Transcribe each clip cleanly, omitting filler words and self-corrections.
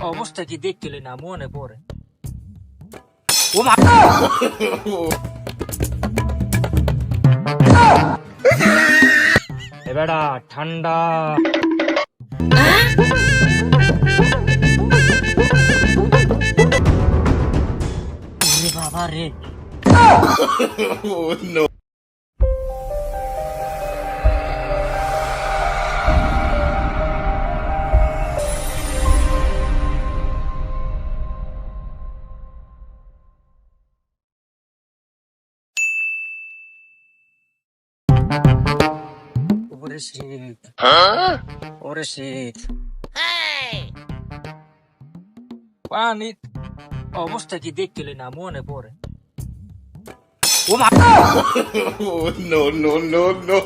অবস্থা কি দেখলে না মনে পড়ে। ও মা এবারা ঠান্ডা ওরে বাবা রে। ওরে শীত, ওরে শীত, পানি অবস্থা কি দেখলে না মনে পড়ে। ও মা No, no, no, no.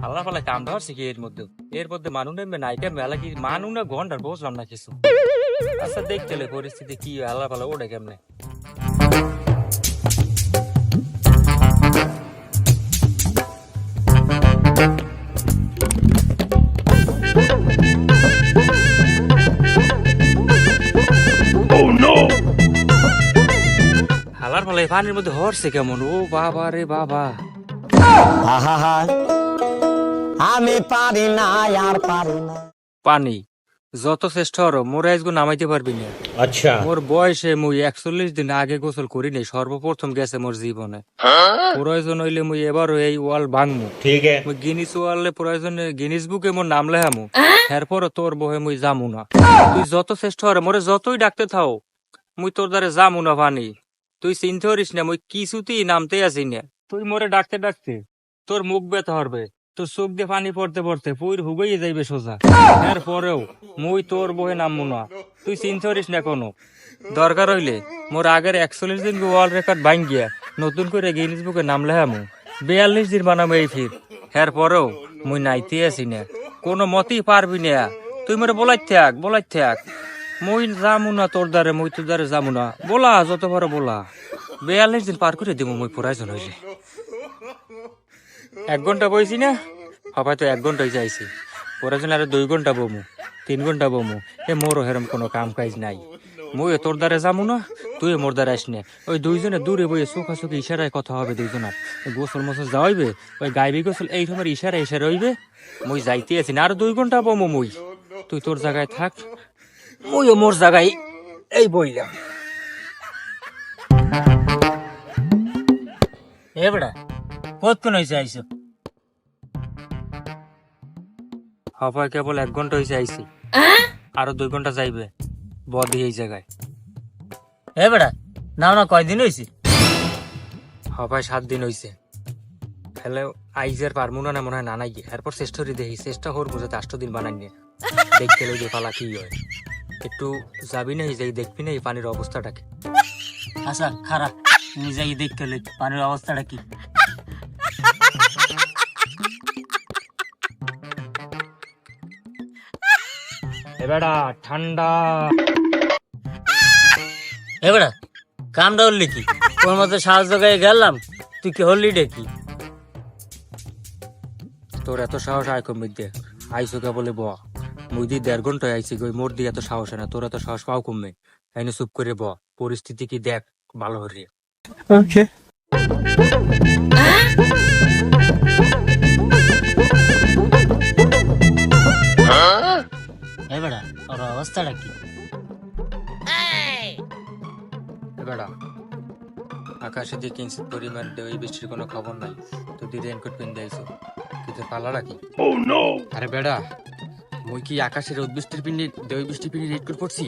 আল্লাহ পালা কাম ধরছে কি এর মধ্যে মানুষ নেমে নাইকা মেলা কি মানুষ না ঘন্টার বসলাম না কিছু। আচ্ছা দেখতে পরিস্থিতি কি আল্লাহ পালা ওঠে কেমনে। হালার পালা এই পানির মধ্যে হরছে কেমন। ও বাবা রে বাবা, আহা আমি পারি না আর পারি না। পানি যত চেষ্টা হরো মোর আজগো নামাইতে পারবি না। আচ্ছা মোর বয়সে মুই 41 দিন আগে গোসল করি নাই, সর্বপ্রথম গেছে মোর জীবনে। প্রয়োজন হইলে মুই এবারও এই ওয়াল ভাঙমু। ঠিক আছে মুই গিনিস ওয়ালে প্রয়োজনে গিনিস বুকে মোর নাম লেহামু। এরপরও তোর বহে মুই যামু না। তুই যত চেষ্টা হরে মোরে যতই ডাকতে থাও মুই তোর দ্বারে যামু না পানি। তুই চিন্তা করিস না মুই কিছুতেই নামতে আসি না। তুই মোরে ডাকতে ডাকতে তোর মুখ ব্যথা হরবে, তোর চোখ দিয়ে পানি পড়তে পড়তে পুইর হুগাইয়ে যাইবে সোজা। এরপরেও মুই তোর বহে নামবো না, তুই চিন্তা করিস না কোনো। দরকার হইলে মোর আগের 41 দিন ওয়ার্ল্ড রেকর্ড ভাঙ গিয়া নতুন করে গিনিস বুকে নাম লেহামু। 42 দিন বানাবো এই ফির। এরপরেও মুই নাইতে আসি না, কোনো মতেই পারবি না। তুই মোরে বলাই থাক মুই যামু না তোর দ্বারে, মুই তোর দ্বারে যামু না। বলা যত বড় বলা, 42 দিন পার করে দিব মুই প্রয়োজন হইলে। 1 ঘন্টা বইছি না, হয়তো 1 ঘন্টাই যাইছি। প্রয়োজন আরো 2 ঘন্টা বমু, 3 ঘন্টা বমু। মোরও হেরম কোনো কাম কাজ নাই। মুই তোর দ্বারে যামু না, তুই মোর দ্বারে আস না। ওই দুইজনে দূরে বইয়ে চোখাচোখি ইশারায় কথা হবে দুইজনার। গোসল মোসল যাওয়াইবে, ওই গাইবি গোসল এই সময় ইশারা হইবে। মুই যাইতে আছি না, আরো 2 ঘন্টা বমু মুই। তুই তোর জায়গায় থাক, মুইও মোর জায়গায় এই বইলাম। এ বেড়া কতক্ষণ হয়েছে আইসো? হবাই কেবল 1 ঘন্টা হয়েছে আইসি, আরো 2 ঘন্টা যাইবে বদি এই জায়গায়। এ বেড়া নাও না, কয়দিন হয়েছে? হবাই 7 দিন হয়েছে। হ্যালো আইজের পারমুনা না মনে হয় না নাই। এরপর চেষ্টা দেখি, চেষ্টা হর বুঝাতে 8 দিন বানাই নিয়ে দেখতে লই পালা কি হয়। একটু যাবি না যাই দেখবি না এই পানির অবস্থাটাকে। আচ্ছা খারাপ, তুমি যাই দেখতে লই পানির অবস্থাটা কি। এবারা ঠান্ডা, এবারা কামটা হলি কি? তোর মতো সাহায্য গায়ে গেলাম, তুই কি হলি ডেকি? তোর এত সাহস আয় কমির দে আইসো কে বলে ব। মুই দি 1.5 ঘন্টায় আইসি গই, মোর দি এত সাহস না, তোর এত সাহস পাও কমবে। এনে চুপ করে ব, পরিস্থিতি কি দেখ ভালো হরি। ওকে এবারা ওর অবস্থাটা কি? এবারা আকাশে দিয়ে কিঞ্চিত পরিমাণ দেওয়াই বৃষ্টির কোনো খবর নাই। তো দি রেনকোট পিনতে আইসো, কিন্তু পালাটা কি? আরে বেড়া, মুই কি আকাশের রোদ বৃষ্টির পিনে দেওই বৃষ্টি পিনে রেইনকোট পরছি?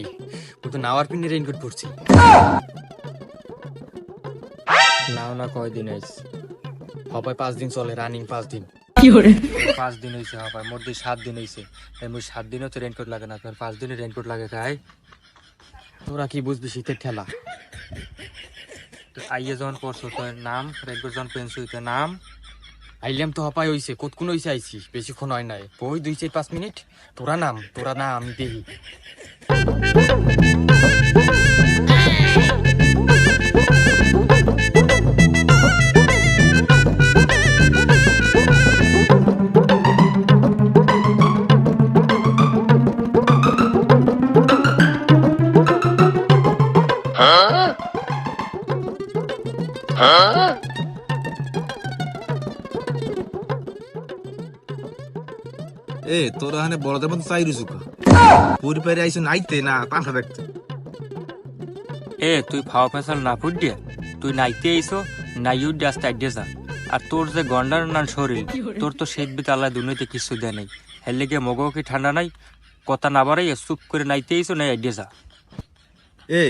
মুই তো নাওয়ার পিনে রেইনকোট পরছি। নাও না কয়দিন আইস? হবাই 5 দিন চলে, রানিং 5 দিন। 5 দিন হয়েছে হবার, মোর দি 7 দিন হয়েছে। মুই 7 দিনও তো রেনকোট লাগে না, তোর 5 দিনে রেনকোট লাগে খাই। তোরা কি বুঝবি শীতের ঠেলা? আইয়ে যখন পড়ছো তোর নাম, একবার যখন পেন্সিল তোর নাম। আইলাম তো হপাই হইছে, কতক্ষণ হইছে আইছি, বেশিক্ষণ হয় নাই, ওই 2-4-5 মিনিট। তোরা নাম আমি দেখি। এ তোরা হানে বড়দের মতো চাই রুসুকা পুরি পারে আইসো নাইতে না তামসা দেখতে। এ তুই ফাওয়া ফেসাল না ফুটিয়ে তুই নাইতে আইসো, নাইউ ডাস্ট আইডে যা। আর তোর যে গন্ডার নান শরীর, তোর তো শীত বিত আল্লাহ দুনিয়াতে কিছু দেয় নাই। হের লেগে মগও কি ঠান্ডা নাই, কথা না বাড়াই চুপ করে নাইতে আইসো, নাই আইডে যা। এ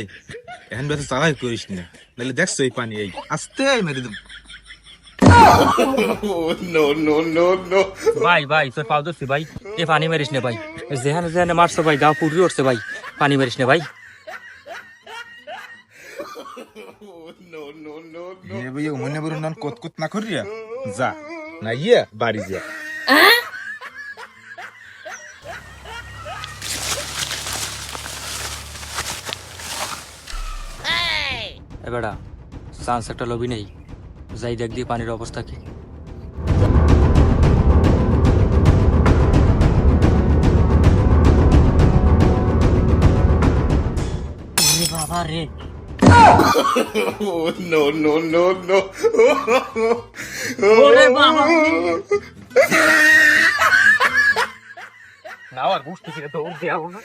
এখন বেশি চালাই করিস না, নাহলে দেখছো এই পানি এই আস্তে মেরে দেব। Oh, no, no, no, no. ভাই ভাই তোর পাও ধরছি ভাই, এ পানি মারিস না ভাই, যেখানে যেখানে মারছো ভাই, গা পুড়ি উঠছে ভাই, পানি মারিস না ভাই। Oh, no, no, no, no. এ ভাই মনে বড় নান কত কত না করিয়া যা না ইয়া বাড়ি যা। এ বেটা চান্স একটা লবি নেই, যাই দেখ দিয়ে পানির অবস্থা কি। বাবা রে, Oh, no, no, no, no. ওরে বাবা না আর বুঝতে দৌড় দেওয়া না।